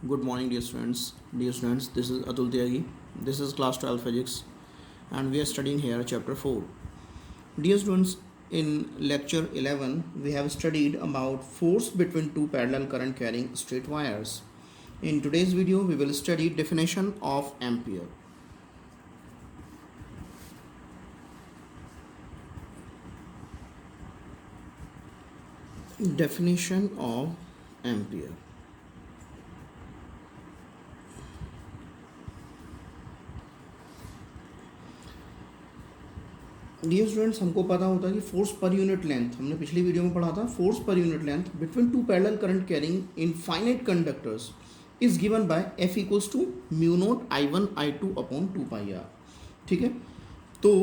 Good morning, dear students. Dear students, this is Atul Tyagi. This is class 12 physics, and we are studying here chapter 4. Dear students, in lecture 11, we have studied about force between two parallel current carrying straight wires. In today's video, we will study definition of ampere. Definition of ampere. Dear students, हमको पता होता है कि force per unit length, हमने पिछली video में पढ़ा था, force per unit length between two parallel current carrying infinite conductors is given by F equals to mu naught I1 I2 upon 2πr. ठीक है, तो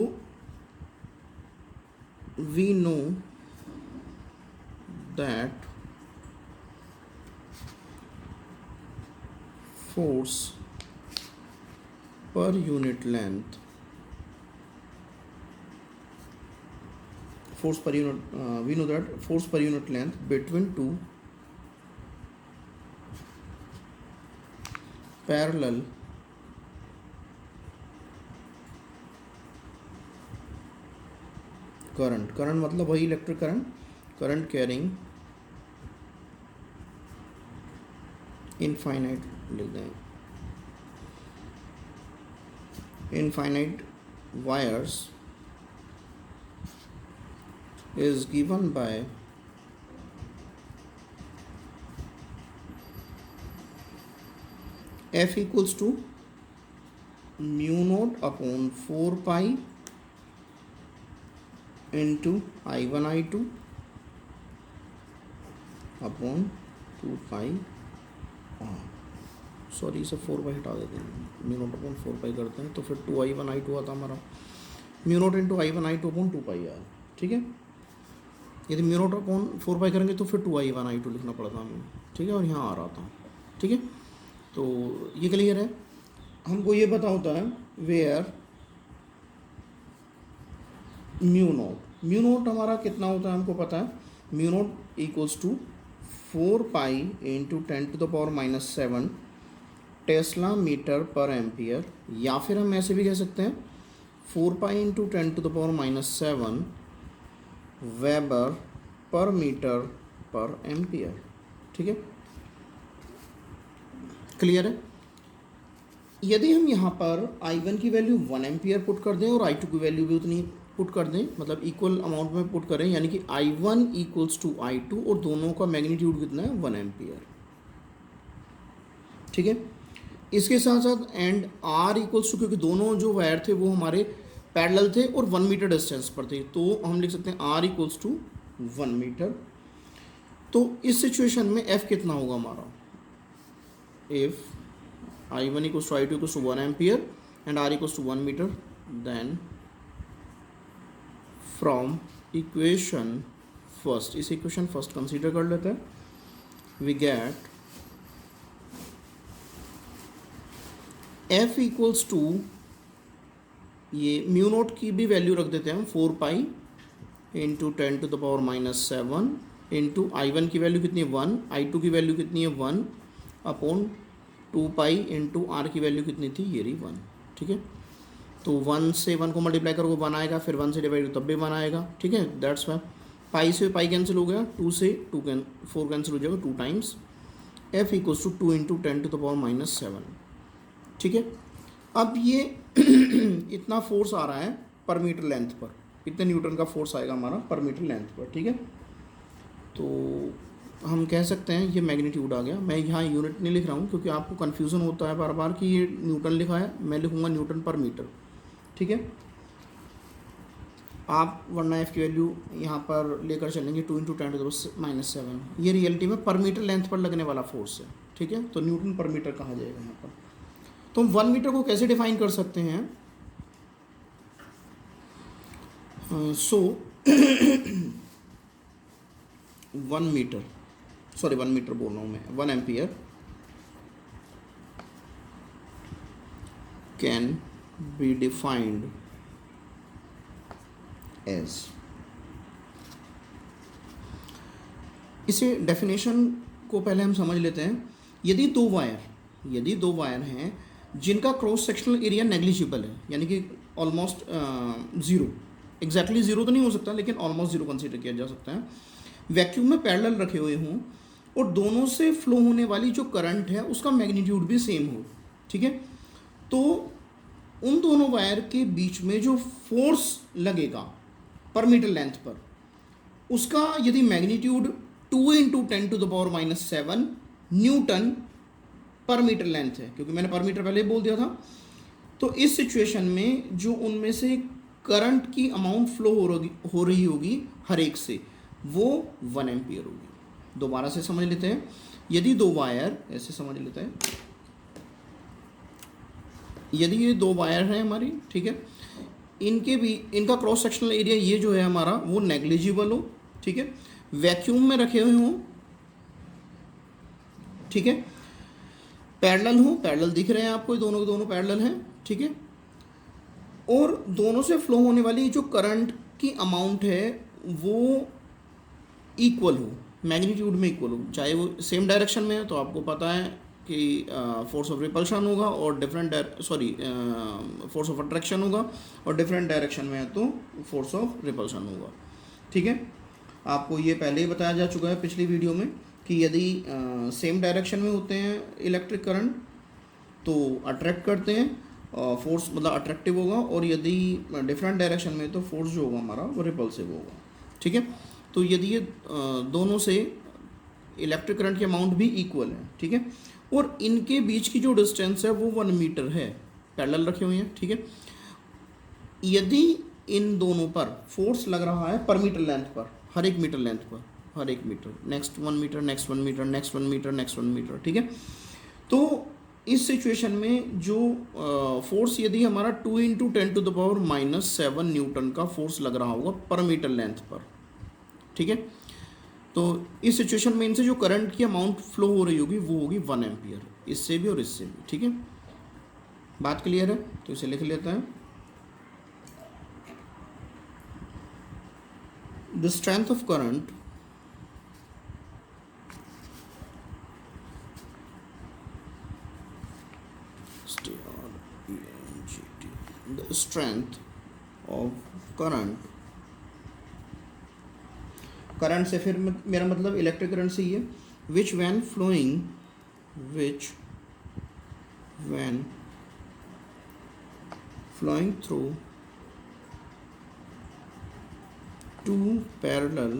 we know that force per unit length we know that force per unit length between two parallel current मतलब वही electric current carrying infinite लिख दें, infinite wires is given by F equals to mu naught upon 4 pi into I1 I2 upon 2 pi sorry, इसे 4 पाई हटा देते हैं, mu naught upon 4 पाई करते हैं तो फिर 2I1 I2 आता हमारा, mu naught into I1 I2 upon 2 pi R. ठीक है, यदि म्यू नोट अपॉन 4 पाई करेंगे तो फिर 2I1 I2 लिखना पड़ता हमें. ठीक है, और यहाँ आ रहा था. ठीक है, तो ये क्लियर है. हमको ये पता होता है वेयर म्यू नोट हमारा कितना होता है हमको पता है. Mu naught equals to 4 pi into 10⁻⁻7 tesla metre per ampere, या फिर हम ऐसे भी कह सकते हैं 4 pi into 10⁻⁷ weber per metre per ampere. ठीक है, क्लियर है. यदि हम यहाँ पर I1 की वैल्यू 1 एम्पियर पुट कर दें और I2 की वैल्यू भी उतनी पुट कर दें, मतलब इक्वल अमाउंट में पुट करें, यानी कि I1 इक्वल्स टू I2 और दोनों का मैग्नीट्यूड कितना है 1 एम्पियर. ठीक है, इसके साथ साथ एंड R इक्वल्स टू, क्योंकि दोनों जो वायर थे वो हमारे पैरेलल थे और 1 मीटर डिस्टेंस पर थे, तो हम लिख सकते हैं R इक्वल्स टू 1 मीटर. तो इस सिचुएशन में F कितना होगा हमारा, if I1 equals to I2 equals to 1 ampere and R equals to 1 metre, then from equation first, इस इक्वेशन फर्स्ट कंसीडर कर लेते हैं, we get F equals to, ये म्यू नोट की भी वैल्यू रख देते हैं हम 4 पाई इंटू 10⁻⁷ इंटू I1 की वैल्यू कितनी है 1, I2 की वैल्यू कितनी है 1 अपॉन 2 पाई इंटू R की वैल्यू कितनी थी, ये रही 1. ठीक है, तो 1 से 1 को मल्टीप्लाई करोगे 1 आएगा, फिर 1 से डिवाइड तब भी 1 आएगा. ठीक है, दैट्स वाई पाई से पाई कैंसिल हो गया, 2 से 4 कैंसिल हो जाएगा 2 times. F equals to 2 into 10⁻⁷. ठीक है, अब ये इतना फोर्स आ रहा है पर मीटर लेंथ पर, इतने न्यूटन का फोर्स आएगा हमारा पर मीटर लेंथ पर. ठीक है, तो हम कह सकते हैं ये मैग्नीट्यूड आ गया. मैं यहाँ यूनिट नहीं लिख रहा हूँ क्योंकि आपको कन्फ्यूज़न होता है बार बार कि ये न्यूटन लिखा है, मैं लिखूँगा न्यूटन पर मीटर. ठीक है, आप वरना एफ की वैल्यू यहाँ पर लेकर चलेंगे 2 इंटू 10⁻⁷. ये रियलिटी में पर मीटर लेंथ पर लगने वाला फोर्स है. ठीक है, तो न्यूटन पर मीटर कहा जाएगा यहाँ पर. तो हम 1 मीटर को कैसे डिफाइन कर सकते हैं, सो 1 मीटर, सॉरी 1 मीटर बोल रहा हूँ मैं, 1 ampere can be defined as, इसे डेफिनेशन को पहले हम समझ लेते हैं. यदि दो वायर हैं जिनका क्रॉस सेक्शनल एरिया नेग्लिजिबल है, यानी कि ऑलमोस्ट ज़ीरो, एग्जैक्टली ज़ीरो तो नहीं हो सकता लेकिन ऑलमोस्ट ज़ीरो कंसीडर किया जा सकता है, वैक्यूम में पैरेलल रखे हुए हों और दोनों से फ्लो होने वाली जो करंट है उसका मैग्नीट्यूड भी सेम हो, ठीक है, तो उन दोनों वायर के बीच में जो फोर्स लगेगा पर मीटर लेंथ पर, उसका यदि मैग्नीट्यूड 2 × 10⁻⁷ न्यूटन पर मीटर लेंथ है, क्योंकि मैंने पर मीटर पहले ही बोल दिया था, तो इस सिचुएशन में जो उनमें से करंट की अमाउंट फ्लो हो रही होगी हर एक से, वो 1 एम्पियर होगी। दोबारा से समझ लेते हैं, यदि दो वायर, ऐसे समझ लेते हैं, यदि ये दो वायर हैं हमारी, ठीक है, इनका क्रॉस सेक्शनल एरिया ये जो है हमारा वो नेग्लिजिबल हो, ठीक है, वैक्यूम में रखे हुए हों, ठीक है, पैरेलल हो, पैरेलल दिख रहे हैं आपको, दोनों के दोनों पैरेलल हैं, ठीक है, और दोनों से फ्लो होने वाली जो करंट की अमाउंट है वो इक्वल हो, मैग्नीट्यूड में इक्वल हो, चाहे वो सेम डायरेक्शन में है तो आपको पता है कि फोर्स ऑफ रिपल्शन होगा और फोर्स ऑफ अट्रैक्शन होगा, और डिफरेंट डायरेक्शन में है तो फोर्स ऑफ रिपल्शन होगा, ठीक है। आपको ये पहले ही बताया जा चुका है पिछली वीडियो में कि यदि सेम डायरेक्शन में होते हैं इलेक्ट्रिक करंट तो अट्रैक्ट करते हैं, फोर्स मतलब अट्रैक्टिव होगा, और यदि डिफरेंट डायरेक्शन में तो फोर्स जो होगा हमारा वो रिपल्सिव होगा, ठीक है। तो यदि ये दोनों से इलेक्ट्रिक करंट की अमाउंट भी इक्वल है, ठीक है, और इनके बीच की जो डिस्टेंस है वो 1 मीटर है, पैरेलल रखे हुए हैं, ठीक है, यदि इन दोनों पर फोर्स लग रहा है पर मीटर लेंथ पर, हर एक मीटर लेंथ पर, हर एक metre, next 1 metre, next 1 metre, next 1 metre, next 1 metre, ठीक है, तो इस सिचुएशन में जो फोर्स यदि हमारा 2 × 10⁻⁷ न्यूटन का फोर्स लग रहा होगा पर मीटर लेंथ पर, ठीक है, तो इस सिचुएशन में इनसे जो करंट की अमाउंट फ्लो हो रही होगी वो होगी 1 एम्पियर, इससे भी और इससे भी, ठीक है, बात क्लियर है, तो इसे लिख लेता है। The strength of current the strength of current से फिर मेरा मतलब इलेक्ट्रिक करंट से ही है, which when flowing through two parallel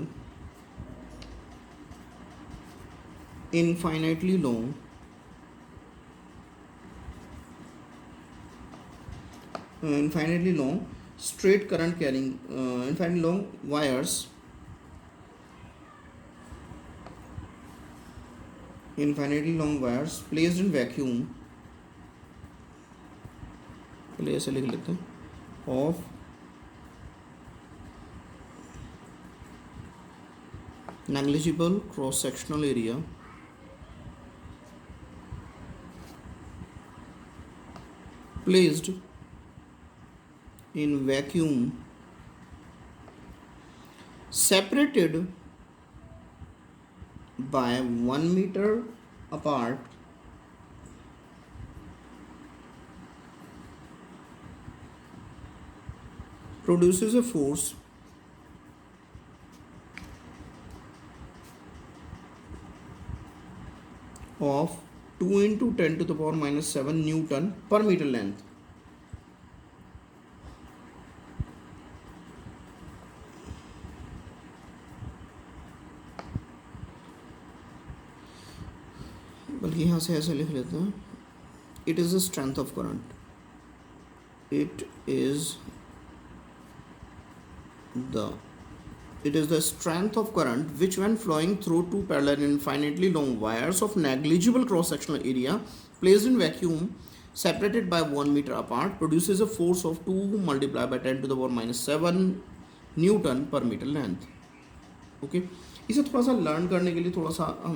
infinitely long straight current carrying infinitely long wires placed in vacuum, पहले ऐसे लिख लेते हैं, of negligible cross sectional area placed in vacuum separated by 1 meter apart produces a force of 2 × 10⁻⁷ Newton per meter length. बल्कि यहाँ से ऐसे लिख लेते हैं, it is the strength of current, it is the strength of current which when flowing through two parallel infinitely long wires of negligible cross sectional area placed in vacuum separated by 1 meter apart produces a force of 2 multiplied by 10⁻⁷ Newton per meter length. Okay, इसे थोड़ा सा learn करने के लिए थोड़ा सा हम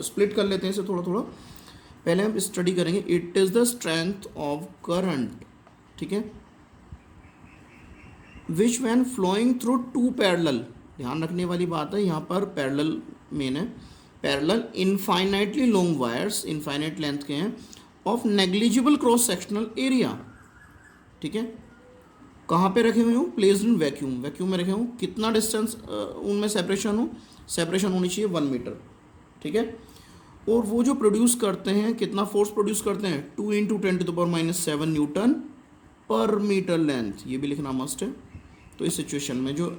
split कर लेते हैं इसे थोड़ा थोड़ा। पहले हम स्टडी करेंगे it is the strength of current, ठीक है, which when flowing through two parallel, ध्यान रखने वाली बात है यहाँ पर पैरेलल मेन है, parallel infinitely long wires, infinite length के हैं, of negligible cross sectional area, ठीक है। कहाँ पे रखे हुए हूँ? प्लेस्ड इन वैक्यूम, वैक्यूम में रखे हूँ। कितना डिस्टेंस उनमें सेपरेशन हो? सेपरेशन होनी चाहिए 1 मीटर, ठीक है। और वो जो प्रोड्यूस करते हैं, कितना फोर्स प्रोड्यूस करते हैं? 2 × 10⁻⁷ न्यूटन पर मीटर लेंथ, ये भी लिखना मस्ट है। तो इस सिचुएशन में जो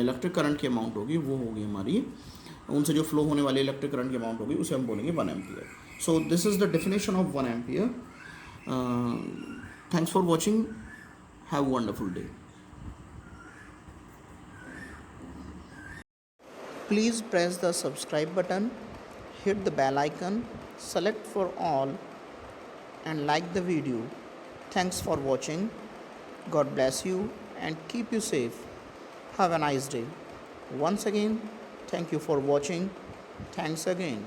इलेक्ट्रिक करंट की अमाउंट होगी वो होगी हमारी, उनसे जो फ्लो होने वाली इलेक्ट्रिक करंट की अमाउंट होगी उसे हम बोलेंगे 1 ampere. So this is the definition of 1 ampere. Thanks for watching, have a wonderful day. Please press the subscribe button, hit the bell icon, select for all, and like the video. Thanks for watching. God bless you and keep you safe. Have a nice day. Once again, thank you for watching. Thanks again.